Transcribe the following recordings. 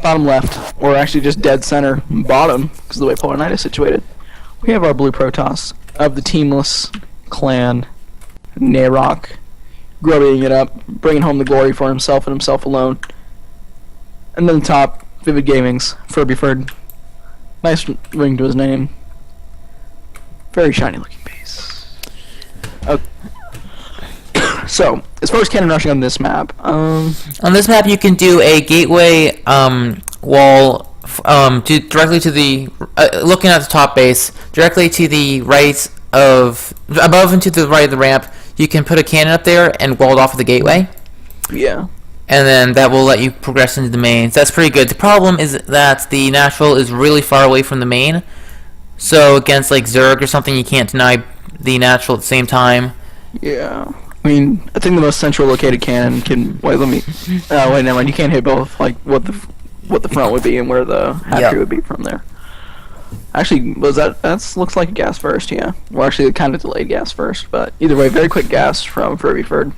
bottom left, or actually just dead center bottom, because of the way Polar Knight is situated, we have our blue Protoss of the teamless clan, Naerok, grubbying it up, bringing home the glory for himself and himself alone. And then top, Vivid Gaming's Furbiford. Nice ring to his name. Very shiny looking piece. Okay. So, as far as cannon rushing on this map, on this map you can do a gateway wall directly to the looking at the top base, directly to the right of above and to the right of the ramp. You can put a cannon up there and wall it off of the gateway. Yeah. And then that will let you progress into the mains. That's pretty good. The problem is that the natural is really far away from the main. So against like Zerg or something, you can't deny the natural at the same time. Yeah. I mean, I think the most central located cannon can. Wait, let me. Wait, never mind. You can't hit both. Like what the front would be and where the hatchery would be from there. Actually, that looks like a gas first. Yeah. Well, actually, kind of delayed gas first, but either way, very quick gas from Furbiford.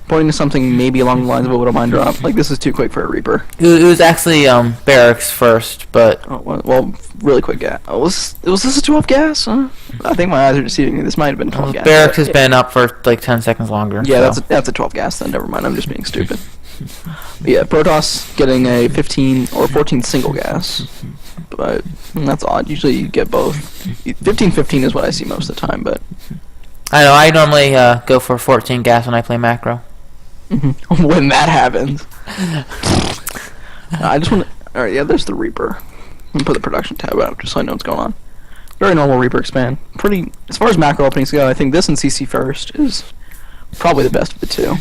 Pointing to something maybe along the lines of a Widow Mine drop. Like, this is too quick for a Reaper. It was actually barracks first, but... Oh, well, really quick gas. Oh, was this a 12 gas? Huh? I think my eyes are deceiving me. This might have been 12 gas. Barracks has been up for like 10 seconds longer. Yeah, so. that's a 12 gas then. Never mind. I'm just being stupid. But yeah, Protoss getting a 15 or 14 single gas. But that's odd. Usually you get both. 15-15 is what I see most of the time, but... I know. I normally go for 14 gas when I play macro. When that happens. I just want to... Alright, yeah, there's the Reaper. I'm going to put the production tab up just so I know what's going on. Very normal Reaper expand. Pretty... As far as macro openings go, I think this and CC first is probably the best of the two.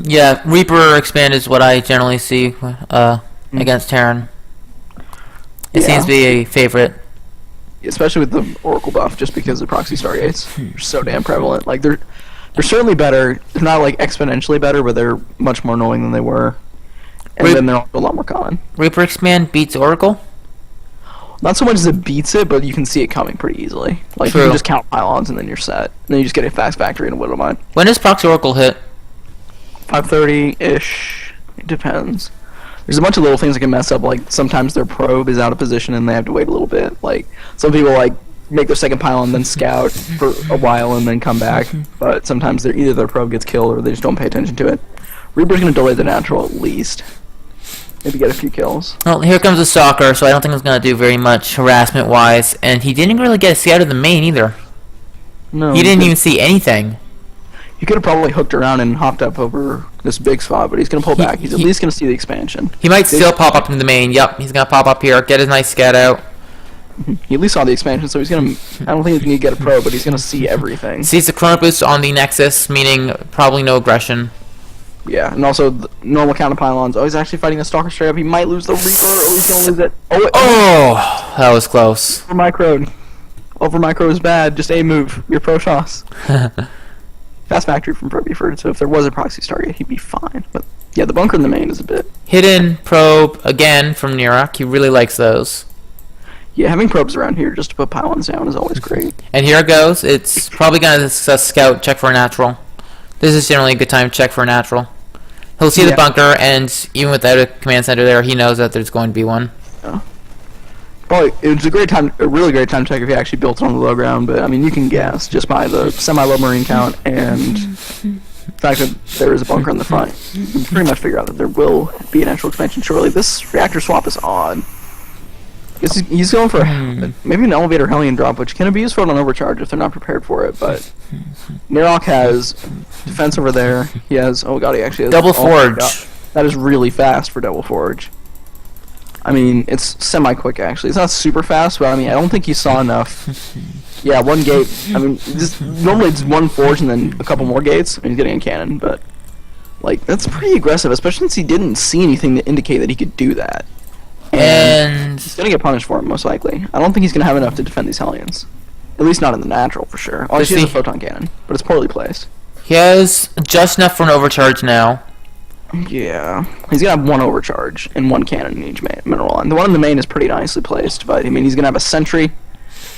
Yeah, Reaper expand is what I generally see against Terran. It seems to be a favorite. Especially with the Oracle buff, just because the proxy Stargates are so damn prevalent. Like, they're certainly better. They're not like exponentially better, but they're much more annoying than they were. And then they're also a lot more common. Reaper expand beats Oracle? Not so much as it beats it, but you can see it coming pretty easily. Like, you can just count pylons and then you're set. And then you just get a fast factory and a Widow Mine. When does proxy Oracle hit? 5:30-ish. It depends. There's a bunch of little things that can mess up. Like, sometimes their probe is out of position and they have to wait a little bit. Like, some people, like, make their second pylon, then scout for a while and then come back. But sometimes either their probe gets killed or they just don't pay attention to it. Reaper's going to delay the natural at least. Maybe get a few kills. Well, here comes the Stalker, so I don't think he's going to do very much harassment-wise. And he didn't really get a scout of the main either. No. He didn't even see anything. He could have probably hooked around and hopped up over this big spot, but he's going to pull back. He's at least going to see the expansion. He might still pop up in the main. Yep, he's going to pop up here, get his nice scout out. He at least saw the expansion, so he's going to... I don't think he's going to get a probe, but he's going to see everything. Sees the chrono boost on the Nexus, meaning probably no aggression. Yeah, and also the normal count of pylons. Oh, he's actually fighting a Stalker straight up. He might lose the Reaper, or he's going to lose it. Oh, that was close. Over micro. Over micro is bad. Just a move. Your Protoss. Fast factory from Furbiford, so if there was a proxy Stargate, he'd be fine. But yeah, the bunker in the main is a bit... Hidden probe, again, from Naerok. He really likes those. Yeah, having probes around here just to put pylons down is always great. And here it goes. It's probably going to scout, check for a natural. This is generally a good time to check for a natural. He'll see the bunker, and even without a command center there, he knows that there's going to be one. Yeah. Probably, it's a really great time to check if he actually built it on the low ground, but I mean, you can guess just by the semi-low marine count and the fact that there is a bunker in the front. You can pretty much figure out that there will be an actual expansion shortly. This reactor swap is odd. He's going for maybe an elevator Hellion drop, which can be useful on overcharge if they're not prepared for it, but Naerok has defense over there. He has, oh god, he actually has... Double Forge. That is really fast for Double Forge. I mean, it's semi-quick, actually. It's not super fast, but I mean, I don't think he saw enough. Yeah, one gate. I mean, normally it's one forge and then a couple more gates, and he's getting a cannon, but... Like, that's pretty aggressive, especially since he didn't see anything to indicate that he could do that. And he's going to get punished for it, most likely. I don't think he's going to have enough to defend these Hellions. At least not in the natural, for sure. Oh, he has a photon cannon, but it's poorly placed. He has just enough for an overcharge now. Yeah. He's going to have one overcharge and one cannon in each mineral line. The one in the main is pretty nicely placed, but, I mean, he's going to have a sentry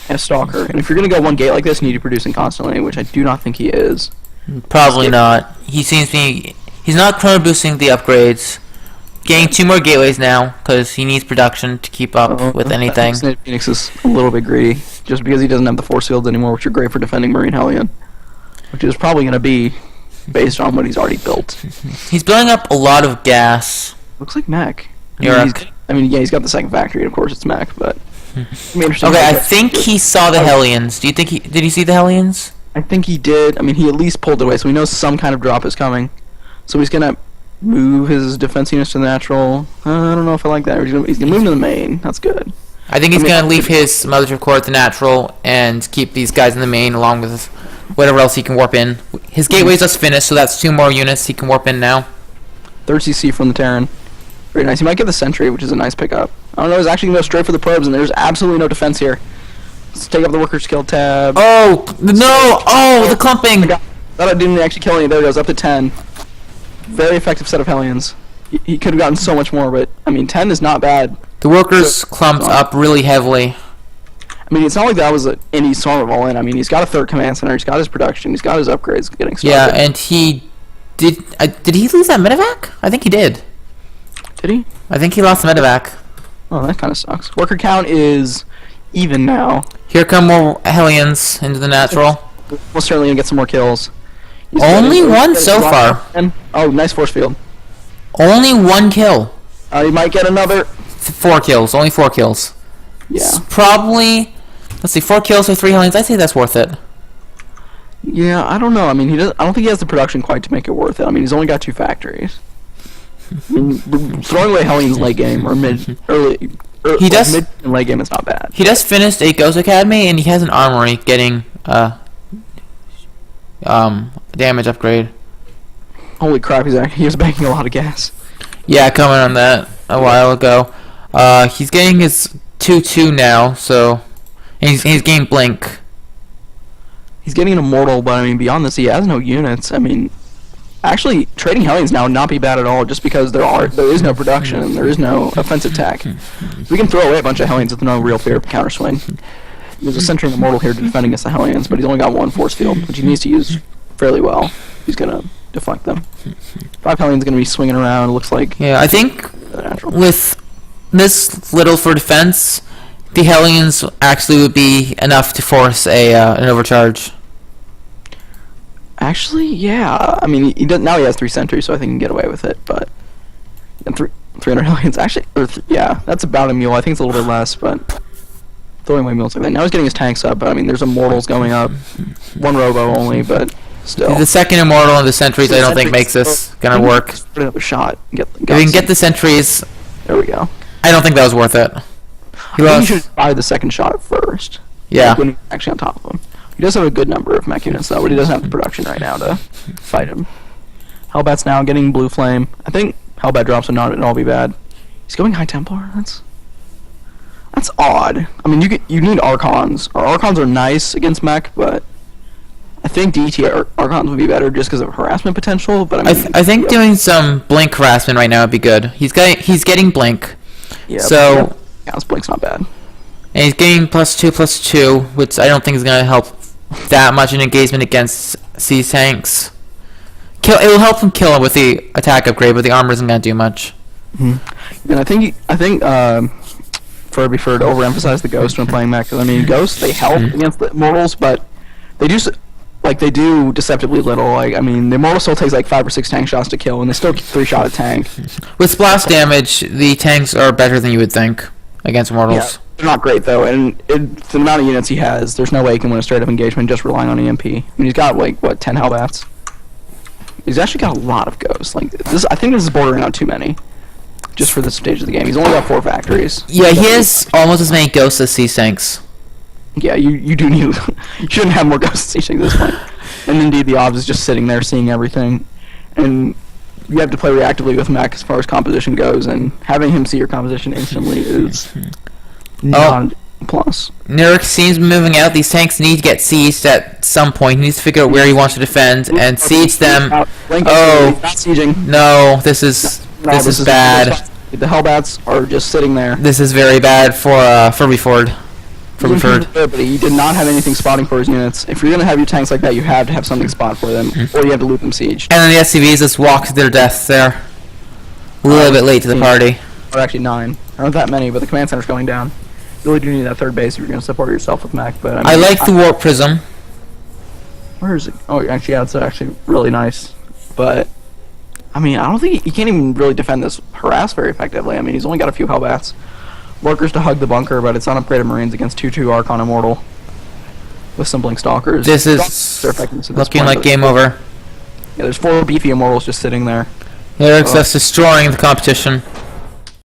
and a stalker. And if you're going to go one gate like this, you need to be producing constantly, which I do not think he is. Probably not. He seems to be... He's not chrono boosting the upgrades. getting 2 more gateways now because he needs production to keep up with anything. Phoenix is a little bit greedy just because he doesn't have the force fields anymore, which are great for defending Marine Hellion, which is probably going to be based on what he's already built. He's building up a lot of gas. Looks like mech. Naerok. He's got the second factory, and of course it's mech, but it's gonna be interesting. Okay, I think he saw the Hellions. Do you think did he see the Hellions? I think he did. I mean, he at least pulled it away, so he knows some kind of drop is coming. So he's gonna move his defense units to the natural. I don't know if I like that. He's gonna move to the main. That's good. I think he's gonna leave his mothership core at the natural and keep these guys in the main along with whatever else he can warp in. His gateway's just finished, so that's 2 more units he can warp in now. 3rd CC from the Terran. Very nice. He might get the Sentry, which is a nice pickup. I don't know. He's actually gonna go straight for the probes, and there's absolutely no defense here. Let's take up the worker skill tab. Oh no! Oh, the clumping! Thought I didn't actually kill any. There it goes, up to 10. Very effective set of Hellions. He could have gotten so much more, but I mean, 10 is not bad. The workers clumped up really heavily. I mean, it's not like that was any sort of all in. I mean, he's got a 3rd command center. He's got his production. He's got his upgrades getting started. Yeah, and he did. Did he lose that medevac? I think he did. Did he? I think he lost the medevac. Oh, that kind of sucks. Worker count is even now. Here come more Hellions into the natural. We'll certainly get some more kills. Only one so far. Oh, nice force field. Only 1 kill. He might get another. 4 kills. Only 4 kills. Yeah. It's probably. Let's see, 4 kills for 3 Hellions. I say that's worth it. Yeah, I don't know. I mean, I don't think he has the production quite to make it worth it. I mean, he's only got 2 factories. I mean, throwing away Hellions late game or mid and late game is not bad. He just finished a Ghost Academy and he has an armory getting damage upgrade. Holy crap! He was banking a lot of gas. Yeah, coming on that a while ago. He's getting his 2-2 now, so he's getting blink. He's getting an immortal, but I mean, beyond this, he has no units. I mean, actually, trading Hellions now would not be bad at all, just because there is no production and there is no offensive tech. We can throw away a bunch of Hellions with no real fear of counter swing. There's a Sentry and Immortal here to defend against the Hellions, but he's only got 1 force field, which he needs to use fairly well. He's gonna deflect them. 5 Hellions gonna be swinging around. It looks like. Yeah, I think with this little for defense, the Hellions actually would be enough to force an overcharge. Actually, yeah. I mean, now he has 3 Sentries, so I think he can get away with it. But 300 Hellions, actually, yeah, that's about a mule. I think it's a little bit less, but throwing away mules like that. Now he's getting his tanks up, but I mean, there's Immortals going up. 1 Robo only, but still. The second Immortal and the Sentries, I don't think makes this gonna work. Put another shot. If we can get the Sentries, there we go. I don't think that was worth it. I think you should fire the second shot first. Yeah. Like when he's actually on top of him. He does have a good number of mech units, though, but he doesn't have the production right now to fight him. Hellbat's now getting Blue Flame. I think Hellbat drops would not at all be bad. He's going High Templar? That's odd. I mean, you need Archons. Archons are nice against mech, but I think DT Archons would be better just because of harassment potential. But I think doing some blink harassment right now would be good. He's getting blink. Yeah. So his blink's not bad. And he's getting +2/+2, which I don't think is going to help that much in engagement against siege tanks. It will help him kill him with the attack upgrade, but the armor isn't going to do much. Mm-hmm. And I think Furbiford overemphasized the Ghost when playing mech. I mean, Ghosts, they help against the Immortals, but they do deceptively little. Like, I mean, the Immortal still takes like 5 or 6 tank shots to kill, and they still 3-shot a tank. With splash damage, the tanks are better than you would think against Immortals. Yeah, they're not great though, and for the amount of units he has, there's no way he can win a straight-up engagement just relying on EMP. I mean, he's got like 10 Hellbats. He's actually got a lot of Ghosts. Like this, I think this is bordering on too many. Just for this stage of the game, he's only got 4 factories. Yeah, he has almost as many Ghosts as siege tanks. Yeah, you do need. You shouldn't have more Ghosts siege tanks at this point. And indeed, the Obs is just sitting there seeing everything, and you have to play reactively with mech as far as composition goes, and having him see your composition instantly is not a plus. Naerok seems moving out. These tanks need to get sieged at some point. He needs to figure out where he wants to defend and siege them. Oh, not sieging. No, this is bad. The Hellbats are just sitting there. This is very bad for Furbiford. But he did not have anything spotting for his units. If you're going to have your tanks like that, you have to have something spot for them, or you have to loop them siege. And then the SCVs just walk to their death there. A little bit late to the party. Or actually 9. There aren't that many, but the command center's going down. You really do need that third base if you're going to support yourself with mech. But I like the warp prism. Where is it? Oh, actually, yeah, it's actually really nice. But I mean, I don't think he can't even really defend this harass very effectively. I mean, he's only got a few Hellbats. Lurkers to hug the bunker, but it's unupgraded Marines against 2/2 Archon Immortal with some Blink Stalkers. This is looking like game over. Yeah, there's 4 beefy Immortals just sitting there. Naerok's just destroying the competition.